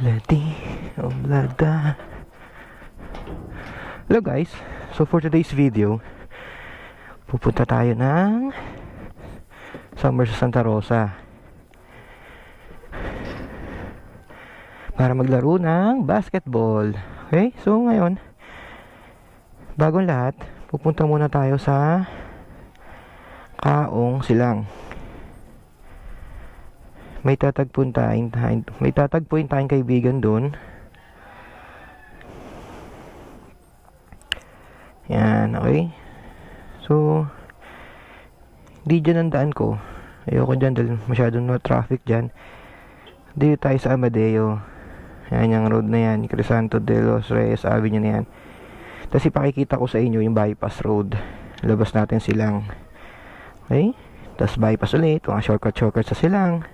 Lati oblada. Hello guys, so for today's video pupunta tayo ng summer sa Santa Rosa para maglaro ng basketball. Okay, so ngayon bagong lahat, pupunta muna tayo sa Kaong Silang. May tatagpuin tayong kaibigan doon. Yan, okay. So, di dyan ang daan ko. Ayoko dyan dahil masyadong no traffic dyan. Dito tayo sa Amadeo. Yan, yung road na yan, Crisanto de los Reyes Avenue na yan. Tapos ipakikita ko sa inyo yung bypass road. Labas natin Silang. Okay. Tapos bypass ulit, mga shortcut sa Silang.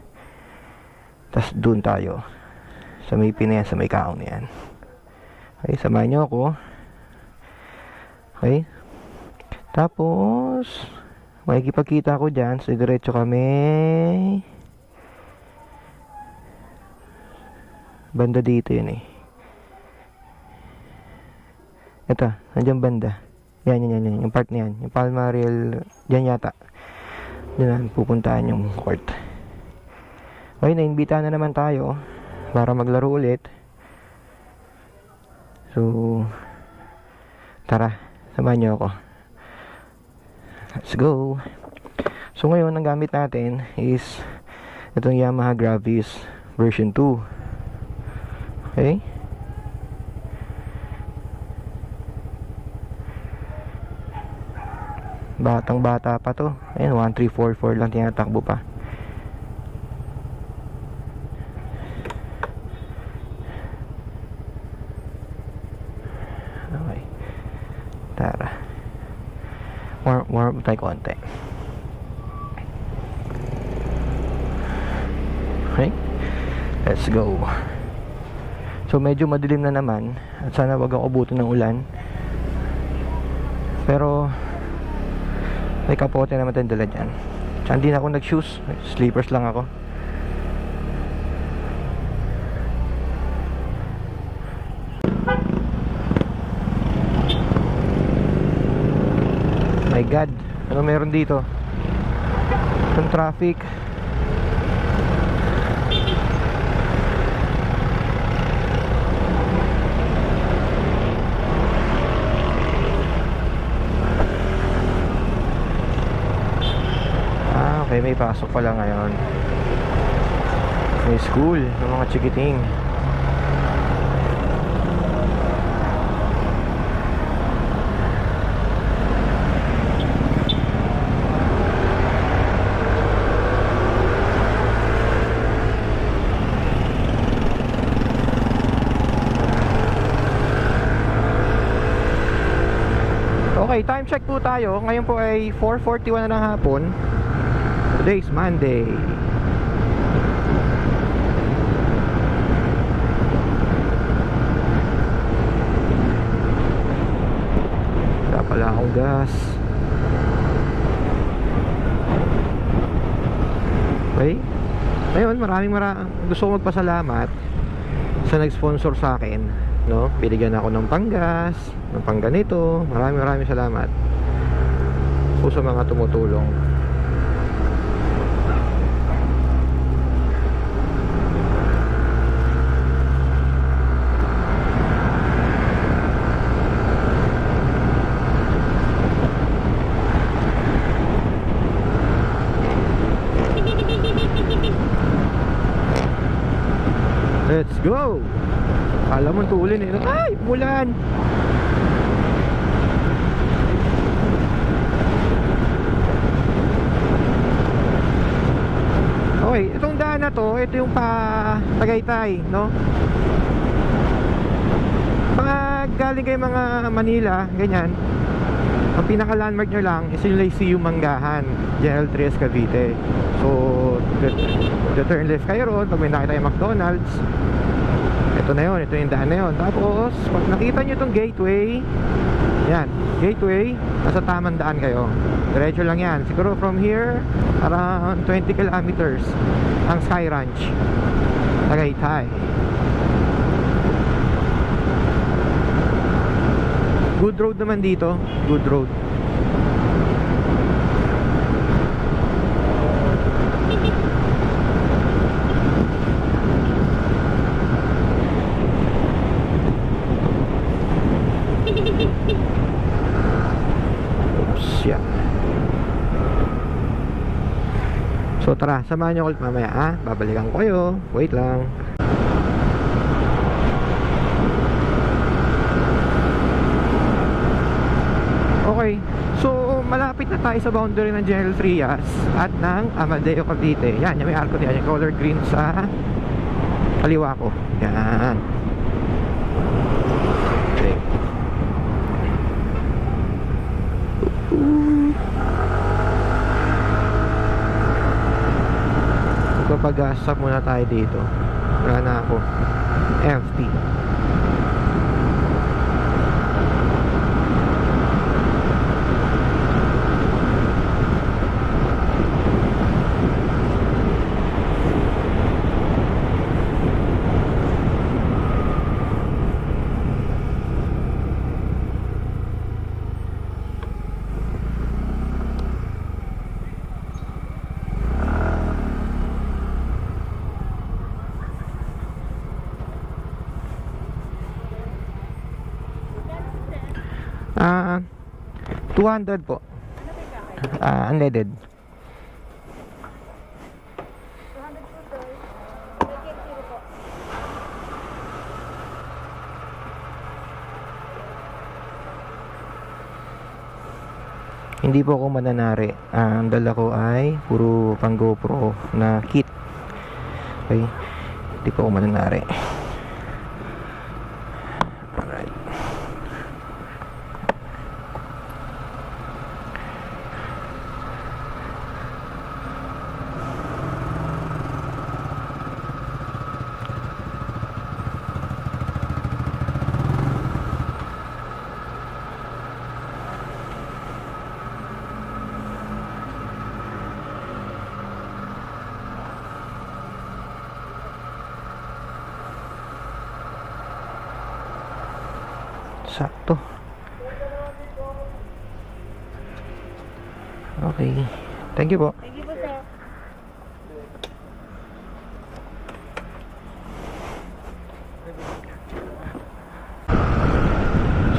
Tapos doon tayo sa may Pinayan, sa may Kaong na yan. Okay, samahan nyo ako. Okay. Tapos makikipagkita ko dyan. So diretso kami banda dito yun eh. Ito, nandiyan banda. Yan. Yung part na yan. Yung Palmaril, dyan yata. Dyan pupuntahan yung court. Okay, naimbitahan na naman tayo para maglaro ulit. So, tara, samahan niyo ako. Let's go. So, ngayon, ang gamit natin is itong Yamaha Gravis version 2. Okay? Batang bata pa to. Ayan, 1344 lang tinatakbo pa. Tara, warm up tayo konti. Okay, let's go. So medyo madilim na naman at sana wag ako abutin ng ulan, pero may kapote naman tayong dala dyan. Tsaka hindi na ako nag shoes, slippers lang ako. My God, ano meron dito? Itong traffic. Okay, may pasok pala ngayon. May school ng mga chikiting. Okay, time check po tayo. Ngayon po ay 4:41 na ng hapon. Today is Monday. Wala pala akong gas. Okay. Ngayon, gusto ko magpasalamat sa nag-sponsor sa akin, no? Binigyan ako ng panggas, ng pangganito. Maraming salamat po sa mga tumutulong. Let's go! Alam mo tulin eh. Ay! Mulan! Okay, itong daan na to, ito yung Tagaytay, no? Pag galing kayo mga Manila, ganyan, ang pinaka landmark nyo lang is yung Lyceum Manggahan, General Trias Cavite. So, the turn left kayo ron. Pag may nakita yung McDonald's, ito na yun, ito yung daan na yun. Tapos, pag nakita nyo itong gateway, Yan, Gateway. Nasa tamang daan kayo. Diretso lang yan. Siguro from here, around 20 kilometers ang Sky Ranch, Tagaytay. Good road naman dito. Good road. Oops, yeah. So tara, samahan nyo ulit mamaya, babalikan ko kayo. Wait lang. Okay, so malapit na tayo sa boundary ng General Trias at ng Amadeo Cavite. Yan, yung may arco niya, yung color green sa kaliwa ko. Yan. Okay. Magpapag-gas up muna tayo dito. Wala na ako. Empty. Ah, 200 po. Unleaded. 200 po, sir. May cake zero po. Hindi po ako mananari. Ang dala ko ay puro pang GoPro na kit. Okay. Hindi po ako mananari. Alright. Sakto. Okay. Thank you po. Thank you po, sir.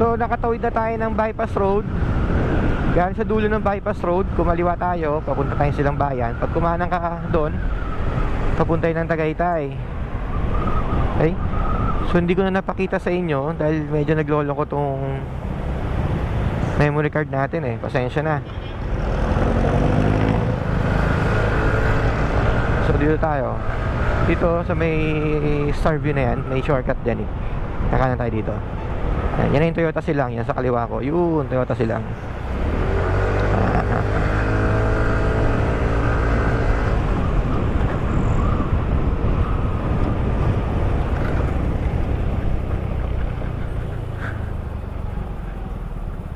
So nakatawid na tayo ng bypass road. Galing sa dulo ng bypass road, kumaliwa tayo, papunta tayong Silang Bayan. Pag kumanang ka doon, papunta ng Tagaytay. Okay? So hindi ko na napakita sa inyo dahil medyo naglolo ko tong memory card natin eh. Pasensya na. So dito tayo. Dito sa may Starview na yan, may shortcut dyan eh. Kakanan tayo dito. Yan yung Toyota Silang, yan sa kaliwa ko. Yun, Toyota Silang.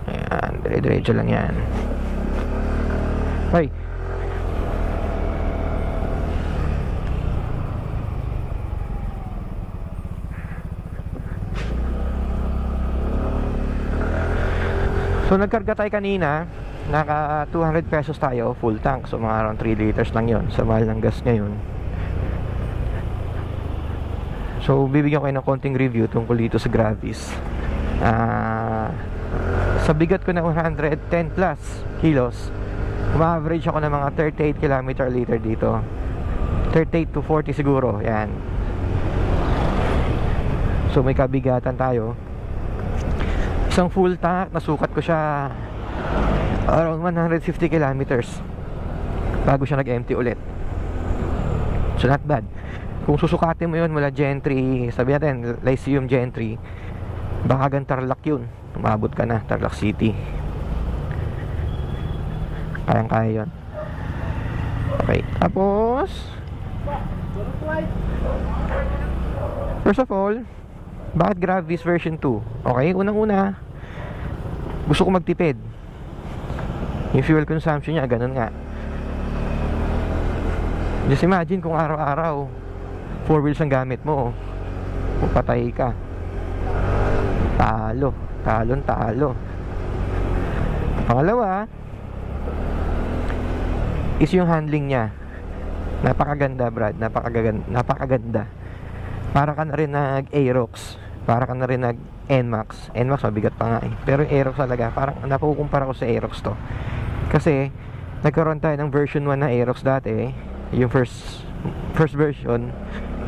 Ayan, dire-diretso lang yan. Hoy. So nagkarga tayo kanina, naka 200 pesos tayo, full tank. So mga around 3 liters lang yon sa mahal ng gas ngayon. So bibigyan ko kayo ng konting review tungkol dito sa Gravis. Sa bigat ko na 110 plus kilos, uma-average ako ng mga 38 km liter dito. 38 to 40 siguro, yan. So may kabigatan tayo. Isang full tank, nasukat ko siya around 150 kilometers bago siya nag-empty ulit. So not bad. Kung susukatin mo yun mula Gentry, sabi natin Lyceum Gentry, baka hanggang Tarlac yun, umabot ka na, Tarlac City. Kayang-kaya yun. Okay, tapos first of all, bakit Gravis version 2? Okay, unang-una, gusto ko magtipid. Yung fuel consumption niya, ganun nga. Just imagine kung araw-araw 4 wheels ang gamit mo, patay ka. Talo. Pangalawa is yung handling niya. Napakaganda, Brad. Napakaganda. Para ka na rin nag-Aerox, para ka na rin nag-NMAX. NMAX mabigat pa nga eh. Pero yung Aerox talaga, parang napukumpara ko sa Aerox to. Kasi nagkaroon tayo ng version 1 na Aerox dati, yung first version,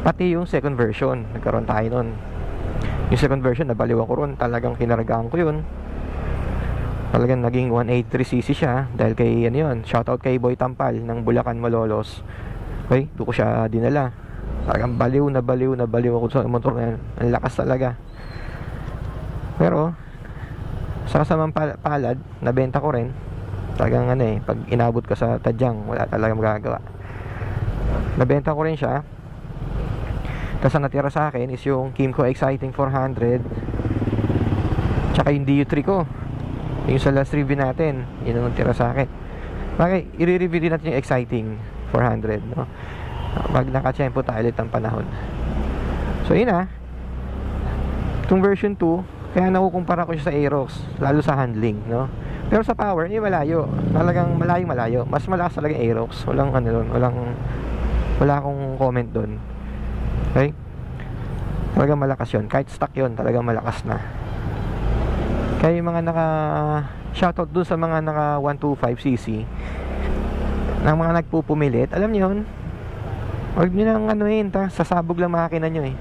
pati yung second version nagkaroon tayo nun. Yung second version, nabaliw ako ron. Talagang kinaragaan ko yun. Talagang naging 183cc siya. Dahil kay, ano yun, shoutout kay Boy Tampal ng Bulacan, Malolos. Okay, doon ko siya dinala. Talagang baliw ako sa motor na yan. Ang lakas talaga. Pero sa kasamang palad, nabenta ko rin. Talagang ano eh, pag inabot ka sa tadyang, wala talagang magagawa. Nabenta ko rin siya. Tapos ang natira sa akin is yung Kymco Exciting 400, tsaka yung DU3 ko, yung sa last review natin. Yun ang natira sa akin. Bakit? I-review din natin yung Exciting 400, no? Pag nakatsyempo tayo ulit ang panahon. So yun ah, itong version 2, kaya nakukumpara ko siya sa Aerox, lalo sa handling, no? Pero sa power, malayo. Talagang malayo. Mas malakas talaga Aerox. Walang ano doon, wala akong comment doon. Okay? Talagang malakas yun. Kahit stock yun, talagang malakas na. Kaya yung mga shoutout dun sa mga naka 125cc ng mga nagpupumilit, alam niyo yun, huwag nyo nang anuhin, sasabog lang makina nyo eh.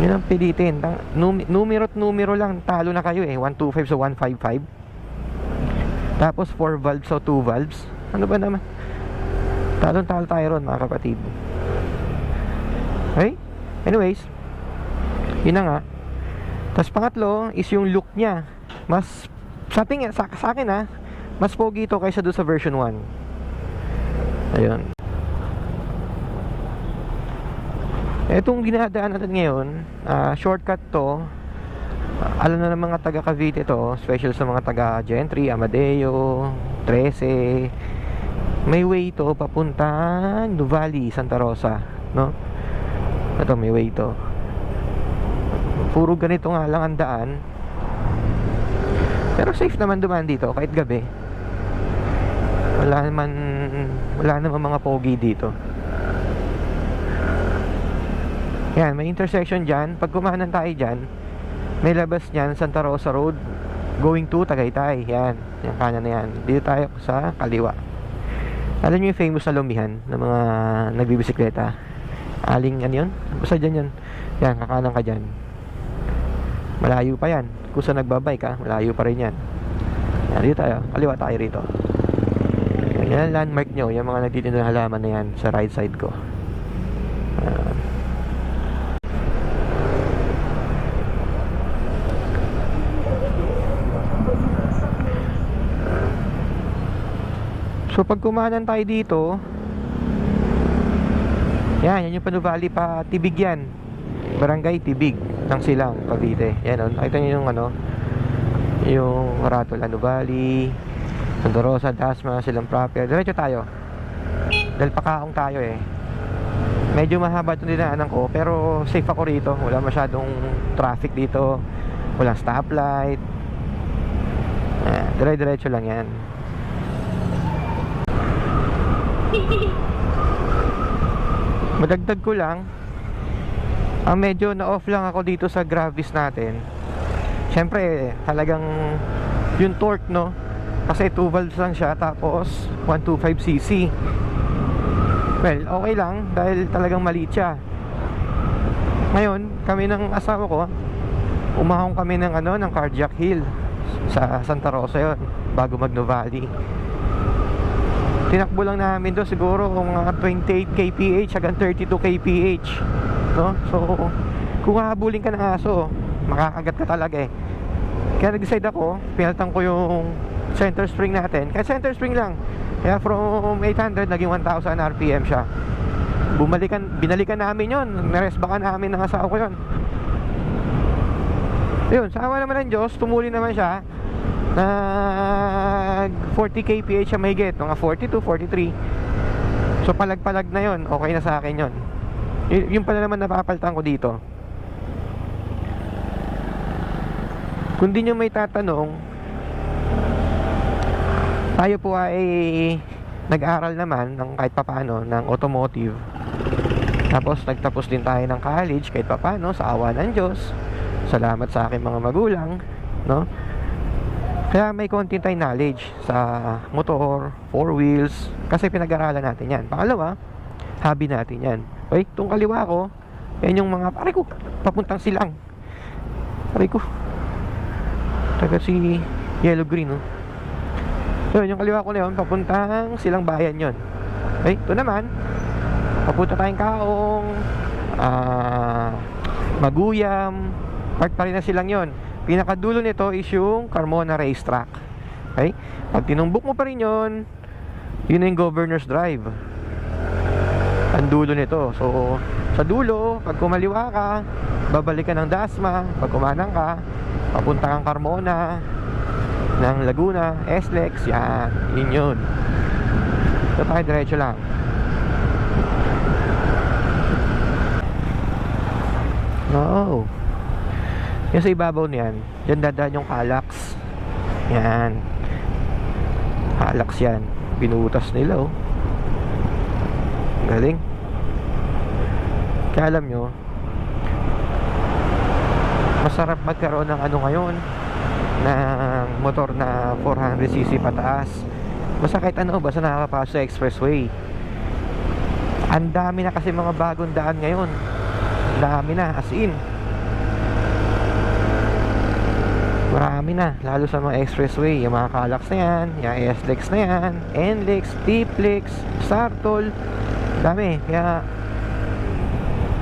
Yun ang pilitin. Numero lang, talo na kayo eh. 125 sa 155. Tapos 4 valves o 2 valves. Ano ba naman? Talo tayo ron, mga kapatid. Okay? Anyways, yun na nga. Tapos pangatlo is yung look niya. Mas sa akin ha, mas pogi ito kaysa doon sa version 1. Ayun. Etong dinadaan natin ngayon, shortcut to. Alam na ng mga taga Cavite to, special sa mga taga Gentry, Amadeo, 13. May way to papuntang Nuvali, Santa Rosa, no? Ito may way to. Puro ganito nga lang ang daan. Pero safe naman dumaan dito kahit gabi. Wala naman mga pogi dito. Yan, may intersection dyan. Pag kumanan tayo dyan, may labas dyan, Santa Rosa Road, going to Tagaytay. Yan, yung kanan na yan. Dito tayo sa kaliwa. Alam nyo yung famous na lumihan ng mga nagbibisikleta? Aling ano yun? Basta dyan yun. Yan, kakanan ka dyan. Malayo pa yan. Kung sa nagbabike ka, malayo pa rin yan. Yan, dito tayo. Kaliwa tayo rito. Yan ang landmark nyo. Yung mga nagtitinda ng halaman na yan sa right side ko. So pag kumanan tayo dito, yan yung Panuvali pa Tibig yan. Barangay Tibig ng Silang, Cavite. Yan o, nakita nyo yung ano, yung Ratol, Panuvali, Santa Rosa, Dasma, Silang Proper. Diretso tayo. Dahil pakaong tayo eh. Medyo mahaba itong dinaanan ko, pero safe ako rito. Wala masyadong traffic dito. Walang stoplight. Diretso lang yan. Madagdag ko lang, ang medyo na-off lang ako dito sa Gravis natin. Siyempre, talagang yung torque, no? Kasi 2 valves lang siya, tapos 125cc. Well, okay lang, dahil talagang maliit siya. Ngayon, kami ng asawa ko, umahong kami ng ng Cardiac Hill sa Santa Rosa yon, bago mag-Nuvali. Tinakbo lang namin doon siguro mga 28 kph hanggang 32 kph, no? So kung hahabulin ka ng aso, makakagat ka talaga eh. Kaya nag-decide ako, pinalitan ko yung center spring natin. Kaya center spring lang. Kaya from 800 naging 1000 RPM siya. Binalikan namin yon, naresbakan namin ng asawa ko yon. Yun, sa awa naman ng Diyos, tumuli naman siya. nag 40 kph siya mahigit, mga 42, 43. So palag-palag na yon, okay na sa akin yon. Yung pala naman napapalitan ko dito. Kung di nyo may tatanong, tayo po ay nag-aral naman ng kahit papano ng automotive. Tapos nagtapos din tayo ng college kahit papano sa awa ng Diyos. Salamat sa aking mga magulang, no? Kaya may konti tayong knowledge sa motor, four wheels, kasi pinag-aralan natin yan. Pangalawa, hobby natin yan. Okay, itong kaliwa ko, yan yung mga pare ko, papuntang silang. Pare ko, taga si yellow green, no? So yung kaliwa ko na yun, papuntang silang bayan yon. Okay, ito naman, papunta tayong Kaong, Maguyam, part pa rin na silang yon. Pinakadulo nito is yung Carmona Racetrack. Okay? Pag tinumbok mo pa rin yun, yun yung Governor's Drive. Ang dulo nito. So, sa dulo, pag kumaliwa ka, babalik ka ng Dasma. Pag kumanang ka, papunta kang Carmona, ng Laguna, SLEX, yan. Yun yun. So, tayo diretso lang. Oo. Yung sa ibabaw niyan, dyan dadaan yung Calax. Yan. Calax yan. Binutas nila, oh. Galing. Kaya alam nyo, masarap magkaroon ng ano ngayon, ng motor na 400cc pataas. Basta kahit ano, basta nakakapasok sa expressway. Ang dami na kasi mga bagong daan ngayon. Dami na, as in. Marami na, lalo sa mga expressway. Yung mga Calax na yan, yung SLEX na yan, NLEX, T-Plex, Sartol. Dami, kaya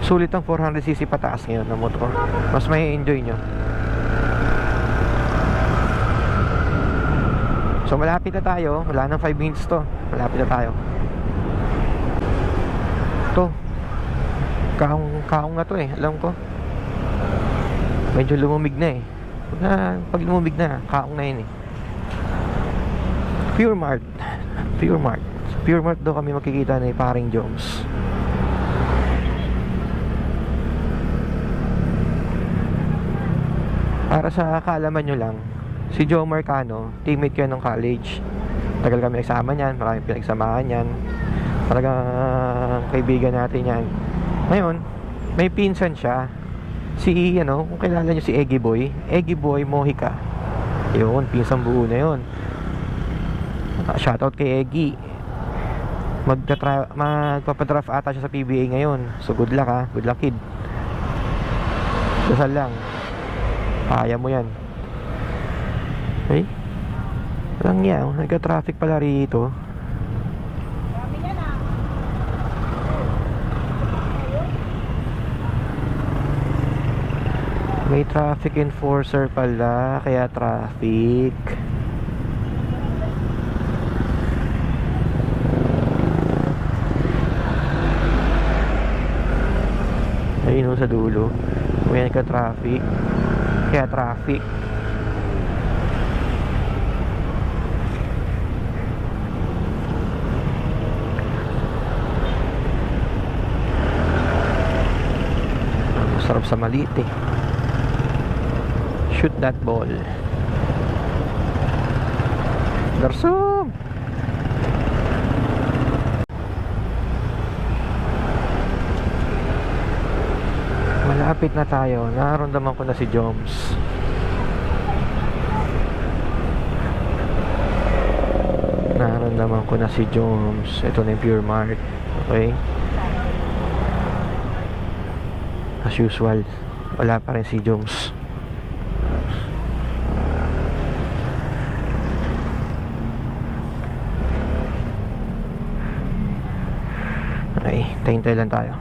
sulit ang 400cc pataas ngayon na motor. Mas may enjoy nyo. So malapit na tayo. Wala nang 5 minutes to. Malapit na tayo. To kaong na to eh. Alam ko medyo lumumig na eh. Pag lumumig na, kaong na yun eh. Pure Mart. Sa Pure Mart daw kami makikita ni paring Joms. Para sa kaalaman nyo lang, si Joe Marcano, teammate ko yan ng college. Tagal kami nagsama niyan, maraming pinagsamahan yan. Talagang kaibigan natin yan. Ngayon, may pinsan siya. Si, kung kilala nyo si Eggy Boy Mojica. Yun, pinsang buo na yun. Shoutout kay Eggy. Magpapadraft ata siya sa PBA ngayon. So good luck ha, good luck kid. Dasal lang. Kaya mo yan. Okay? Lang yan, nagka-traffic pala rito. May traffic enforcer pala, kaya traffic. Ayun sa dulo. May nagka-traffic, kaya traffic. Sarap sa maliit eh. Shoot that ball. Garsong! Malapit na tayo. Nararamdaman ko na si Joms. Nararamdaman ko na si Joms. Ito na yung Pure Mart. Okay? As usual, wala pa rin si Joms. Okay, tayo lang tayo.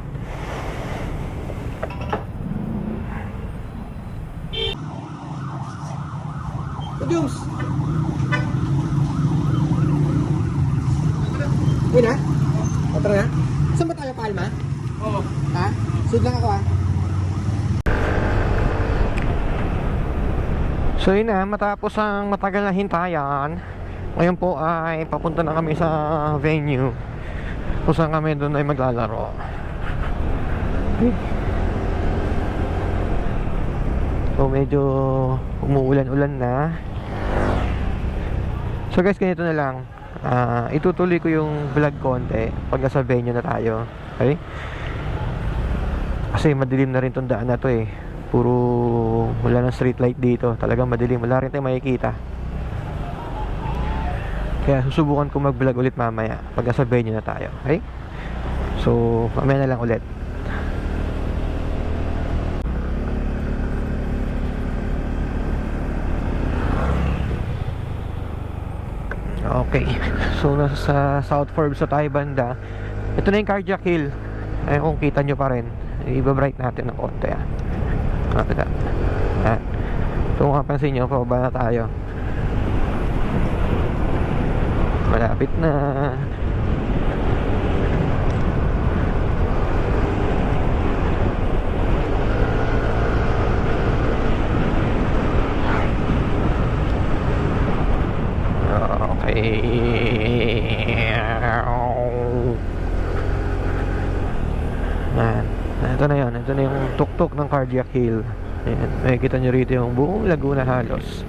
Joms! Uy na? O, tara na? Saan ba tayo, Palma? Oo. Ha? Sud lang ako ha? So yun na, matapos ang matagal na hintayan, ngayon po ay papunta na kami sa venue kung saan kami doon ay maglalaro. So medyo umuulan-ulan na. So guys, ganito na lang. Itutuloy ko yung vlog konti pag nasa venue na tayo. Okay? Kasi madilim na rin tong daan na to eh. Puro wala ng street light dito. Talagang madilim. Wala rin tayong makikita. Kaya susubukan ko mag vlog ulit mamaya pag nasa venue na tayo. Okay? So mamaya na lang ulit. Okay. So nasa South Forbes sa tayo banda. Ito na yung Cardiac Hill. Ayun kung kita nyo pa rin. Iba-bright natin ng konti. Kapit. Ito kung kapansin nyo, pababa na tayo. Malapit na. Okay. Ito na yun. Ito na yung tuktok ng Cardiac Hill. Ayan. Makikita nyo rito yung buong Laguna halos.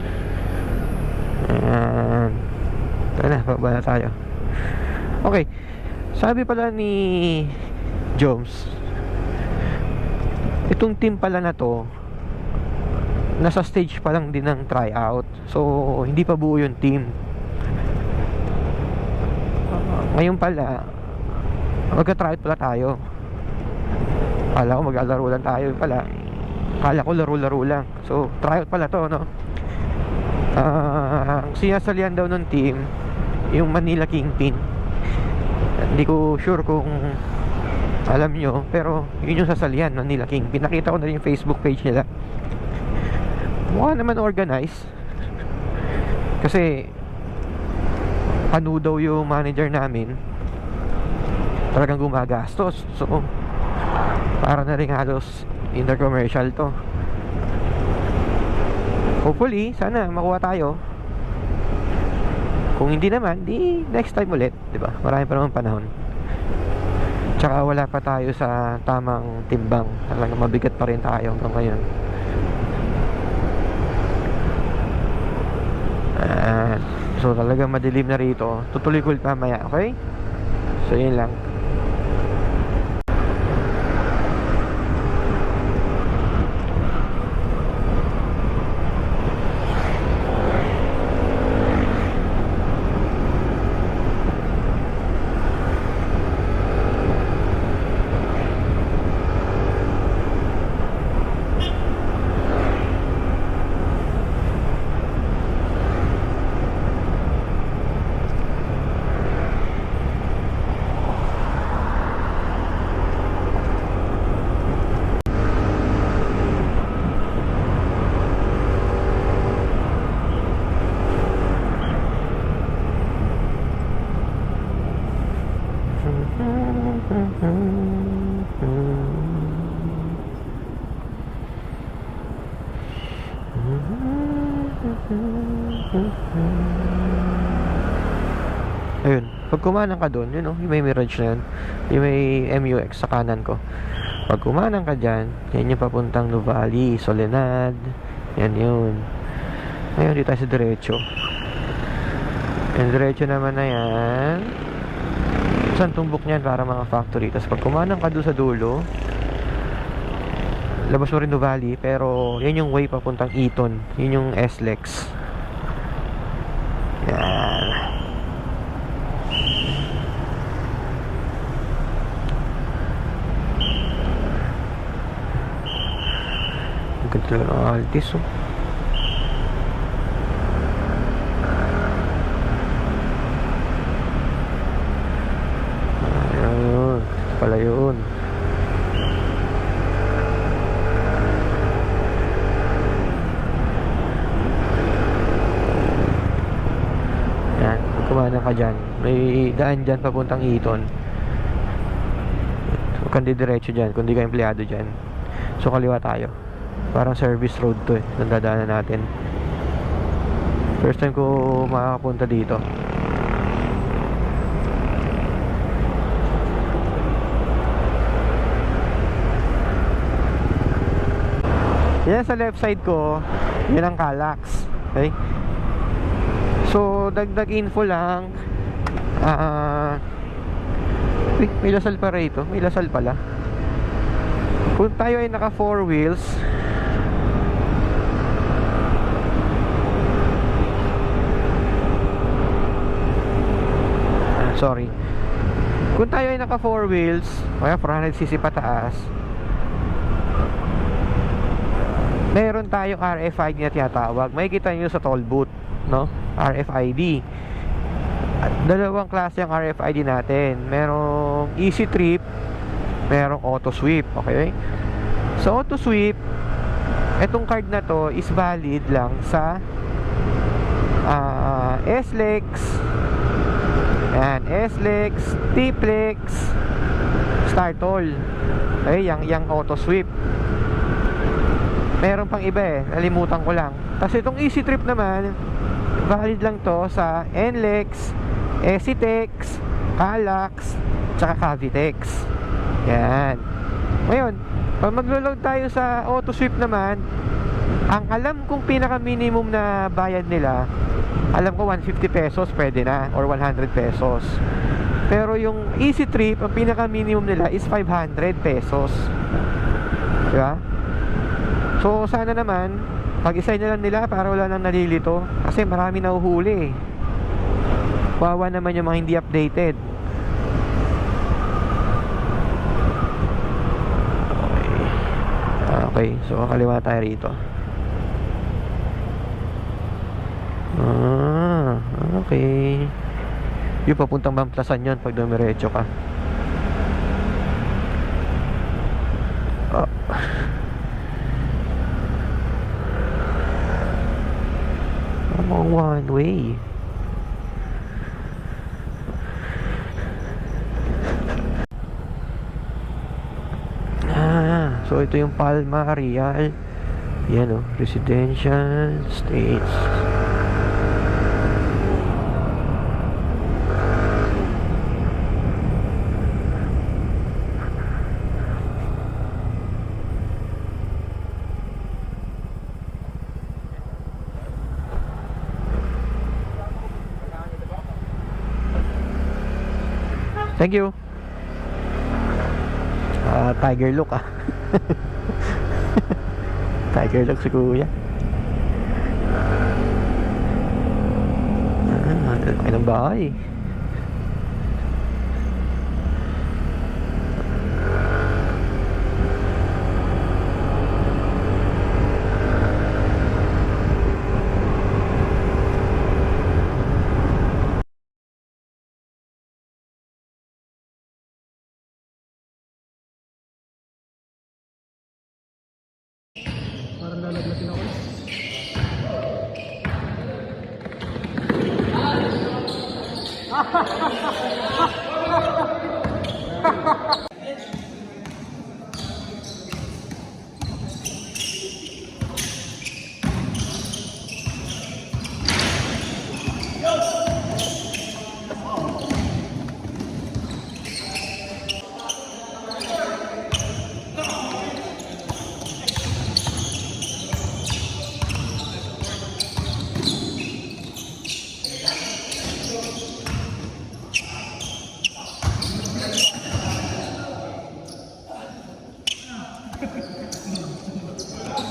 Ayan. Ito na, pababa na tayo. Okay. Sabi pala ni Joms, itong team pala na to, nasa stage pa lang din ng tryout. So, hindi pa buo yung team. Ngayon pala, magka-tryout pala tayo. Kala ko maglalaro lang tayo pala. Kala ko laro-laro lang. So, tryout pala to, no? Ang sinasalihan daw ng team, yung Manila Kingpin. Hindi ko sure kung alam nyo, pero yun yung sasalihan, Manila Kingpin. Nakita ko na rin yung Facebook page nila. Mukha naman organized. Kasi ano daw yung manager namin, talagang gumagastos. So para na rin halos intercommercial to. Hopefully, sana makuha tayo. Kung hindi naman, di next time ulit, diba? Marami pa naman panahon. Tsaka wala pa tayo sa tamang timbang. Talagang mabigat pa rin tayo hanggang ngayon. So talagang madilim na rito. Tutuloy ko ulit mamaya, okay? So yun lang. Ayun, pag kumanang ka doon, yun, yung may Mirage na yun, yung may MUX sa kanan ko. Pag kumanang ka dyan, yan yung papuntang Nuvali, Soledad, yan yun. Ngayon dito tayo sa diretso. Yung diretso naman na yan, saan tumbok niyan para mga factory. Tapos pag kumanang ka doon sa dulo, labas mo rin Nuvali, pero yan yung way papuntang Eton, yun yung SLEX. Yan. Ganda lang ang Altis, oh. Ayun, ito pala yun. Yan, kumanan ka dyan. May daan dyan papuntang Eton. Huwag kang didiretso dyan kung di ka empleyado dyan. So kaliwa tayo. Parang service road to eh, nandadaanan natin. First time ko makakapunta dito. Yan sa left side ko, yan ang Calax. Okay? So, dagdag info lang. May Lasal pa rito. May Lasal pala. Kung tayo ay naka 4 wheels, sorry. Kung tayo ay naka 4 wheels, kaya 400cc pataas, meron tayong RFID na tinatawag. Makikita nyo sa toll booth, no? RFID. At dalawang klase ang RFID natin. Merong Easy Trip, merong Auto Sweep, okay? Sa Auto Sweep, etong card na to is valid lang sa SLEX, SLEX, TPLEX, StarToll. Okay, yung Auto Sweep. Meron pang iba eh, nalimutan ko lang. Kasi itong Easy Trip naman, valid lang to sa NLEX, EasyTex, Calax, tsaka Cavitex. Yan. Ngayon, pag maglo-load tayo sa Auto Sweep naman, ang alam kong pinaka minimum na bayad nila, alam ko 150 pesos pwede na, or 100 pesos. Pero yung Easy Trip, ang pinaka minimum nila is 500 pesos. Diba? So sana naman pag-isay na lang nila para wala nang nalilito, kasi marami na uhuli. Wawa naman yung mga hindi updated. Okay, so kaliwa tayo rito. Okay. Yung papuntang Mamplasan yun pag dumiretso ka. One way. So ito yung Palma, Real. Yan o, residential states. Thank you. Tiger look ah. Tiger look si kuya. Laki ng bahay. Parang lalaglasin ako.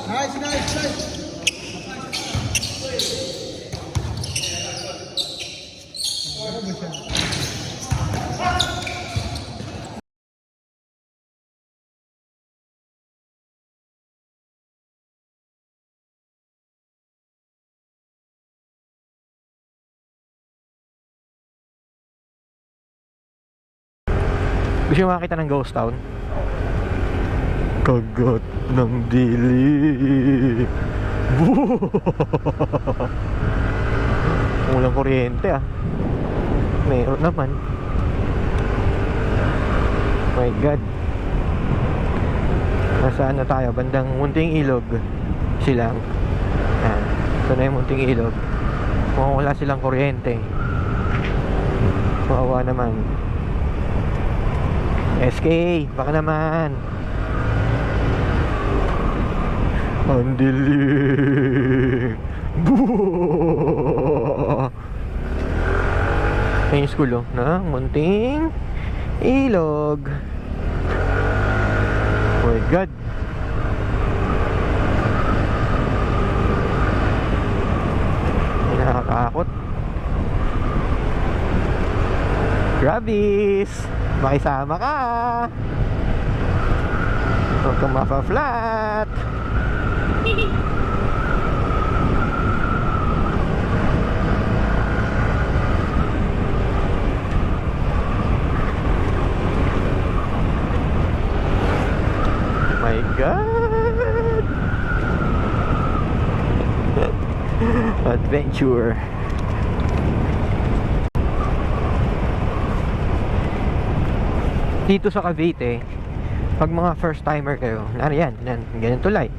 Nice, nice, nice. Gusto nyo makakita ng ghost town? Kagat ng dili. Walang kuryente ah. Meron naman. My God. Nasaan na tayo? Bandang Munting Ilog. Silang. Ito na yung Munting Ilog. Mukhang wala silang kuryente. Kawawa naman. SK, baka naman. Ang dilim. Yung school na munting ilog. Oh my God. Nakakakot. Grabis, makisama ka. Huwag kang mapa-flat. My God. Adventure. Dito sa Cavite, pag mga first timer kayo, yan, ganyan tulay,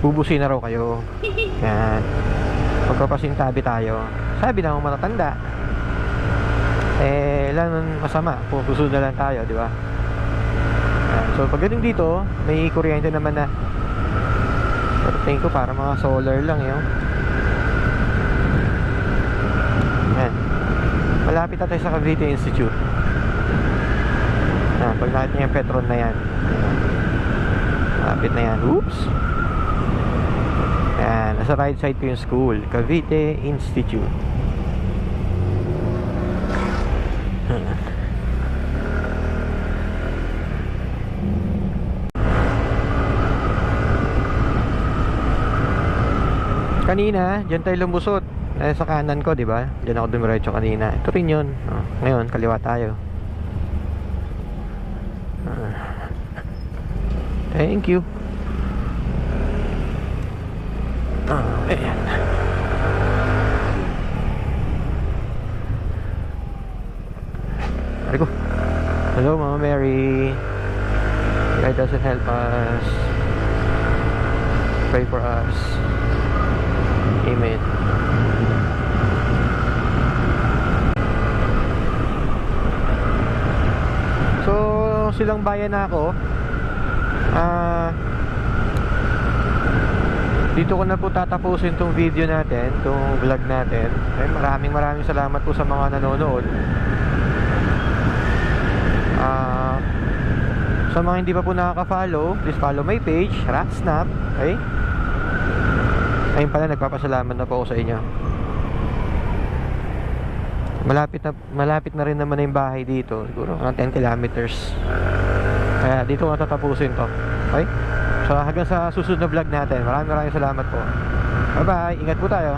bubusin na raw kayo. Yan, pagpapasintabi tayo, sabi na akong matatanda, lang masama kung susunod na lang tayo, di ba? So pag ganun dito, may kuryente naman na, pero tingin ko para mga solar lang yun. Yan, malapit na tayo sa Cavite Institute. Pag nakita niya yung Petron na yan, malapit na yan. Oops. Yan, nasa right side ko yung school, Cavite Institute. Kanina, dyan tayo lumusot. Sa kanan ko, di ba? Dyan ako dumiretso kanina. Ito rin yun. Ngayon, kaliwa tayo. Thank you. Ayan. Arigo. Hello, Mama Mary. God doesn't help us. Pray for us. Amen. So, silang bayan na ako. Dito ko na po tatapusin tong video natin, tong vlog natin. Maraming salamat po sa mga nanonood. Sa mga hindi pa po nakaka-follow, please follow my page, Ratsnap. Okay? Ayun pala, nagpapasalamat na po ako sa inyo. Malapit na rin naman yung bahay dito. Siguro mga 10 kilometers. Kaya dito ko na tatapusin to. Okay? So hanggang sa susunod na vlog natin. Maraming salamat po. Bye bye. Ingat po tayo.